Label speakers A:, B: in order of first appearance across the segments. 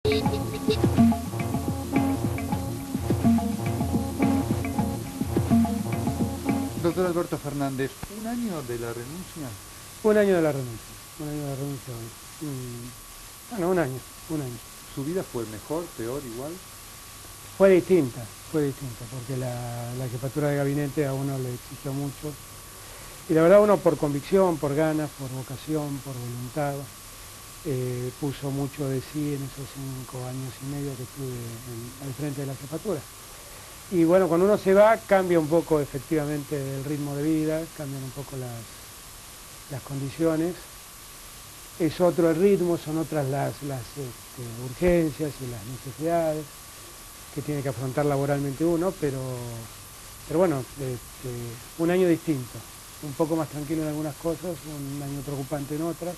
A: Doctor Alberto Fernández, ¿un año de la renuncia?
B: Un año de la renuncia, un año de la renuncia hoy. Bueno, un año.
A: ¿Su vida fue mejor, peor, igual?
B: Fue distinta, porque la jefatura de gabinete a uno le exigió mucho. Y la verdad uno por convicción, por ganas, por vocación, por voluntad, puso mucho de sí en esos 5 años y medio que estuve al frente de la jefatura. Y bueno, cuando uno se va, cambia un poco efectivamente el ritmo de vida, cambian un poco las condiciones. Es otro el ritmo, son otras las urgencias y las necesidades que tiene que afrontar laboralmente uno, pero bueno, un año distinto, un poco más tranquilo en algunas cosas, un año preocupante en otras,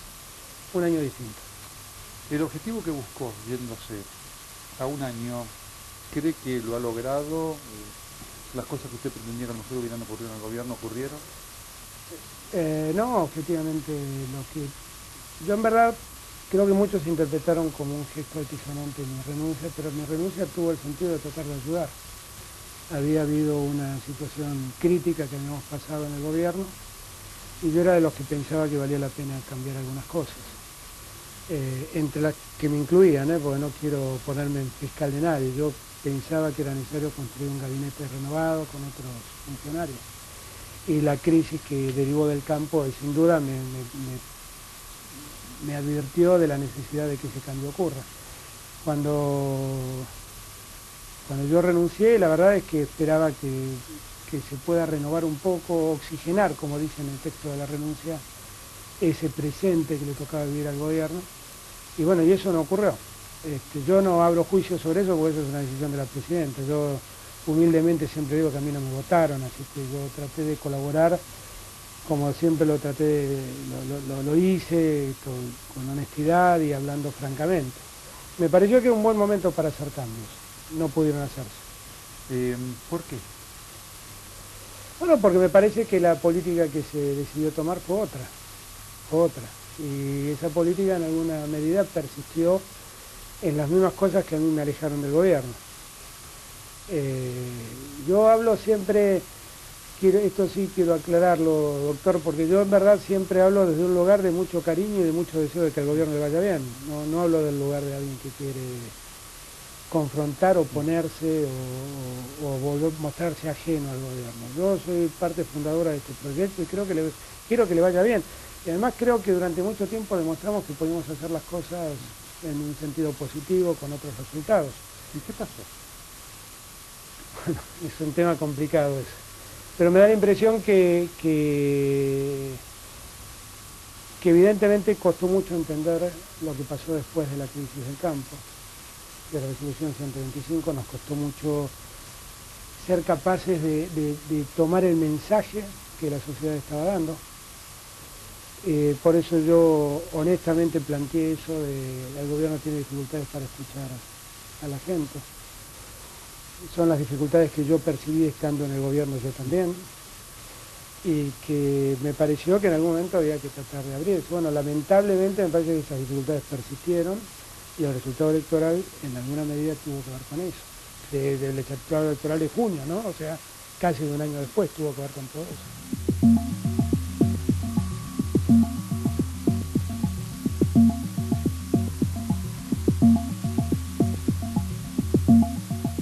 B: un año distinto.
A: El objetivo que buscó, yéndose a un año, ¿cree que lo ha logrado? ¿Las cosas que usted pretendía que a lo mejor hubieran ocurrido en el gobierno ocurrieron?
B: No, efectivamente, yo en verdad creo que muchos interpretaron como un gesto altisonante mi renuncia, pero mi renuncia tuvo el sentido de tratar de ayudar. Había habido una situación crítica que habíamos pasado en el gobierno y yo era de los que pensaba que valía la pena cambiar algunas cosas, entre las que me incluían, porque no quiero ponerme en fiscal de nadie. Yo pensaba que era necesario construir un gabinete renovado con otros funcionarios y la crisis que derivó del campo sin duda me advirtió de la necesidad de que ese cambio ocurra. Cuando yo renuncié, la verdad es que esperaba que se pueda renovar un poco, oxigenar, como dice en el texto de la renuncia, ese presente que le tocaba vivir al gobierno. Y bueno, y eso no ocurrió. Yo no abro juicio sobre eso porque eso es una decisión de la presidenta. Yo humildemente siempre digo que a mí no me votaron, así que yo traté de colaborar como siempre lo traté, lo hice con honestidad y hablando francamente. Me pareció que era un buen momento para hacer cambios, no pudieron hacerse.
A: ¿Por qué?
B: Bueno, porque me parece que la política que se decidió tomar fue otra, y esa política en alguna medida persistió en las mismas cosas que a mí me alejaron del gobierno. Yo hablo siempre, esto sí quiero aclararlo, doctor, porque yo en verdad siempre hablo desde un lugar de mucho cariño y de mucho deseo de que al gobierno le vaya bien. No hablo del lugar de alguien que quiere confrontar, oponerse o mostrarse ajeno al gobierno. Yo soy parte fundadora de este proyecto y quiero que le vaya bien. Y además creo que durante mucho tiempo demostramos que podemos hacer las cosas en un sentido positivo, con otros resultados.
A: ¿Y qué pasó?
B: Bueno, es un tema complicado eso. Pero me da la impresión que evidentemente costó mucho entender lo que pasó después de la crisis del campo, de la resolución 125, nos costó mucho ser capaces de tomar el mensaje que la sociedad estaba dando. Por eso yo honestamente planteé eso de el gobierno tiene dificultades para escuchar a la gente. Son las dificultades que yo percibí estando en el gobierno yo también, y que me pareció que en algún momento había que tratar de abrir. Bueno, lamentablemente me parece que esas dificultades persistieron y el resultado electoral en alguna medida tuvo que ver con eso. Del resultado electoral de junio, ¿no? O sea, casi de un año después tuvo que ver con todo eso.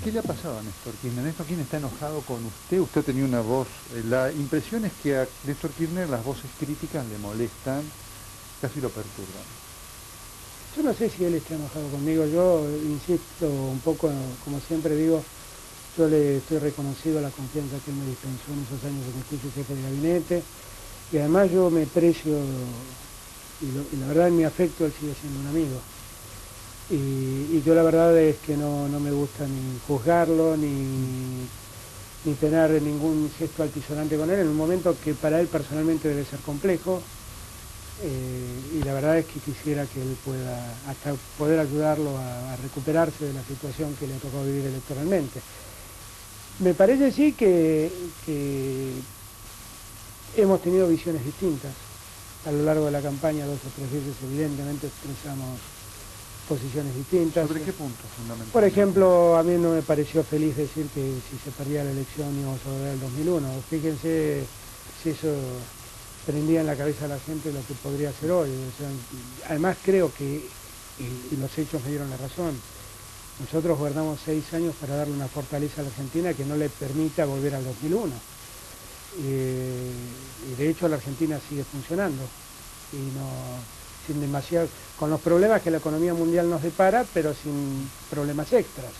A: ¿Qué le ha pasado a Néstor Kirchner? Néstor Kirchner está enojado con usted, usted tenía una voz, la impresión es que a Néstor Kirchner las voces críticas le molestan, casi lo perturban.
B: Yo no sé si él está enojado conmigo, yo insisto un poco, como siempre digo, yo le estoy reconocido la confianza que él me dispensó en esos años de que fui su jefe de gabinete, y además yo me precio, y la verdad en mi afecto él sigue siendo un amigo. Y yo la verdad es que no me gusta ni juzgarlo, ni tener ningún gesto altisonante con él, en un momento que para él personalmente debe ser complejo, y la verdad es que quisiera que él pueda, hasta poder ayudarlo a recuperarse de la situación que le ha tocado vivir electoralmente. Me parece sí que hemos tenido visiones distintas a lo largo de la campaña, 2 o 3 veces evidentemente expresamos posiciones distintas.
A: ¿Sobre qué puntos fundamentalmente?
B: Por ejemplo, a mí no me pareció feliz decir que si se perdía la elección íbamos a volver al 2001. Fíjense si eso prendía en la cabeza a la gente lo que podría ser hoy. O sea, además creo que, y los hechos me dieron la razón, nosotros gobernamos 6 años para darle una fortaleza a la Argentina que no le permita volver al 2001. Y de hecho la Argentina sigue funcionando y no sin demasiado, con los problemas que la economía mundial nos depara, pero sin problemas extras.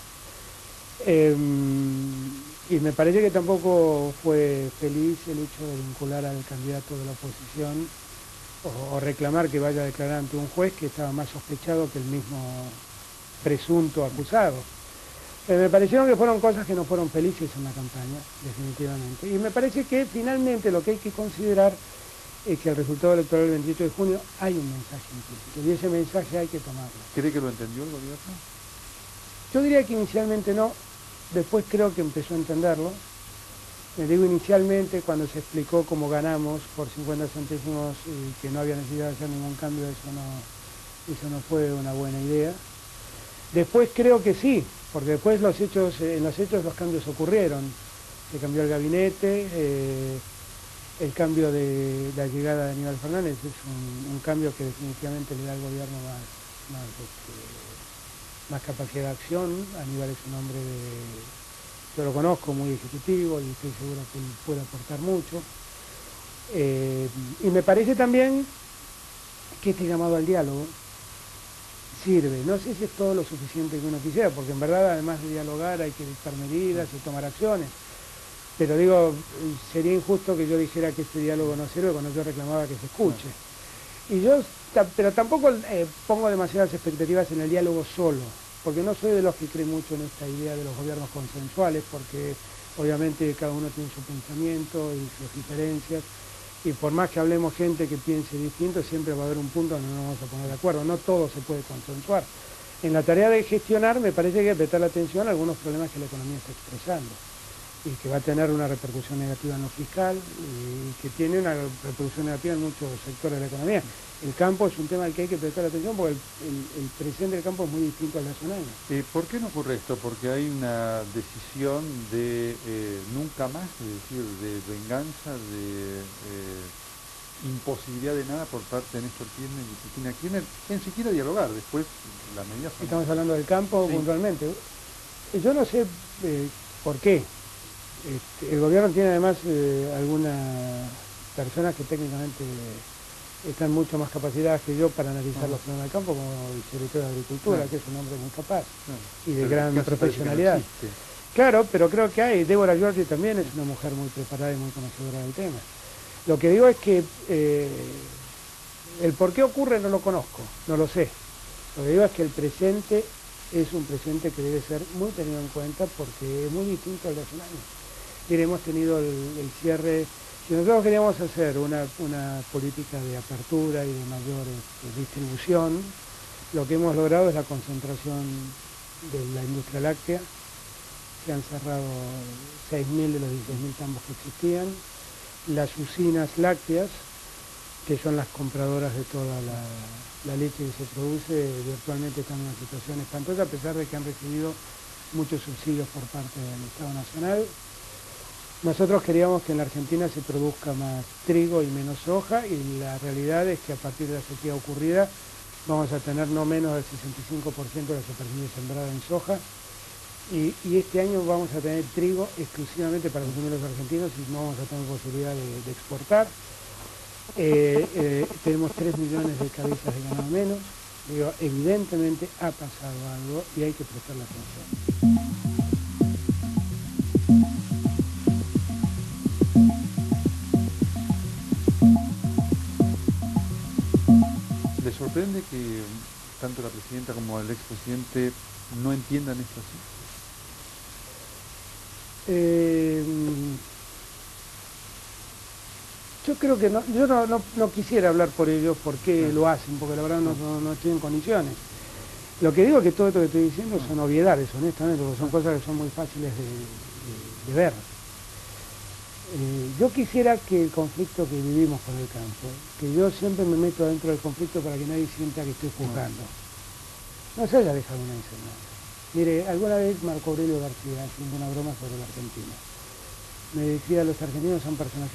B: Y me parece que tampoco fue feliz el hecho de vincular al candidato de la oposición o reclamar que vaya a declarar ante un juez que estaba más sospechado que el mismo presunto acusado. Me parecieron que fueron cosas que no fueron felices en la campaña, definitivamente. Y me parece que finalmente lo que hay que considerar es que el resultado electoral del 28 de junio hay un mensaje implícito, y ese mensaje hay que tomarlo.
A: ¿Cree que lo entendió el gobierno?
B: Yo diría que inicialmente no, después creo que empezó a entenderlo. Me digo inicialmente cuando se explicó cómo ganamos por 50 céntimos y que no había necesidad de hacer ningún cambio, eso no fue una buena idea. Después creo que sí, porque después en los hechos los cambios ocurrieron. Se cambió el gabinete, el cambio de la llegada de Aníbal Fernández es un cambio que definitivamente le da al gobierno más capacidad de acción. Aníbal es un hombre, yo lo conozco, muy ejecutivo y estoy seguro que él puede aportar mucho. Y me parece también que este llamado al diálogo sirve. No sé si es todo lo suficiente que uno quisiera, porque en verdad además de dialogar hay que dictar medidas y tomar acciones. Pero digo, sería injusto que yo dijera que este diálogo no sirve cuando yo reclamaba que se escuche. Pero tampoco pongo demasiadas expectativas en el diálogo solo, porque no soy de los que creen mucho en esta idea de los gobiernos consensuales, porque obviamente cada uno tiene su pensamiento y sus diferencias, y por más que hablemos gente que piense distinto, siempre va a haber un punto donde no nos vamos a poner de acuerdo, no todo se puede consensuar. En la tarea de gestionar me parece que hay que prestar atención a algunos problemas que la economía está expresando, y que va a tener una repercusión negativa en lo fiscal, y que tiene una repercusión negativa en muchos sectores de la economía. El campo es un tema al que hay que prestar atención porque el presente del campo es muy distinto al nacional.
A: ¿Por qué no ocurre esto? Porque hay una decisión de nunca más, es decir, de venganza, de imposibilidad de nada por parte de Néstor Kirchner y Cristina Kirchner, en siquiera dialogar. Después la medida...
B: Estamos hablando del campo, sí, puntualmente. Yo no sé por qué. El gobierno tiene además algunas personas que técnicamente están mucho más capacitadas que yo para analizar los problemas del campo, como el secretario de Agricultura, que es un hombre muy capaz y de gran profesionalidad. Claro, pero creo que hay. Débora Giorgi también es una mujer muy preparada y muy conocedora del tema. Lo que digo es que el por qué ocurre no lo conozco, no lo sé. Lo que digo es que el presente es un presente que debe ser muy tenido en cuenta porque es muy distinto al de hace un año. Mire, hemos tenido el cierre. Si nosotros queríamos hacer una política de apertura y de mayor distribución, lo que hemos logrado es la concentración de la industria láctea. Se han cerrado 6.000 de los 16.000 tambos que existían. Las usinas lácteas, que son las compradoras de toda la leche que se produce, virtualmente están en una situación espantosa, a pesar de que han recibido muchos subsidios por parte del Estado Nacional. Nosotros queríamos que en la Argentina se produzca más trigo y menos soja, y la realidad es que a partir de la sequía ocurrida vamos a tener no menos del 65% de la superficie sembrada en soja, y este año vamos a tener trigo exclusivamente para consumir los argentinos y no vamos a tener posibilidad de exportar. Tenemos 3 millones de cabezas de ganado menos. Digo, evidentemente ha pasado algo y hay que prestarle atención.
A: ¿Le sorprende que tanto la presidenta como el expresidente no entiendan esto así?
B: Yo creo que no quisiera hablar por ellos, por qué lo hacen, porque la verdad no estoy en condiciones. Lo que digo es que todo esto que estoy diciendo son obviedades, honestamente, porque son cosas que son muy fáciles de ver. Yo quisiera que el conflicto que vivimos con el campo, que yo siempre me meto dentro del conflicto para que nadie sienta que estoy juzgando. no se haya dejado una enseñanza. Mire, alguna vez Marco Aurelio García, haciendo una broma sobre la Argentina, me decía: los argentinos son personajes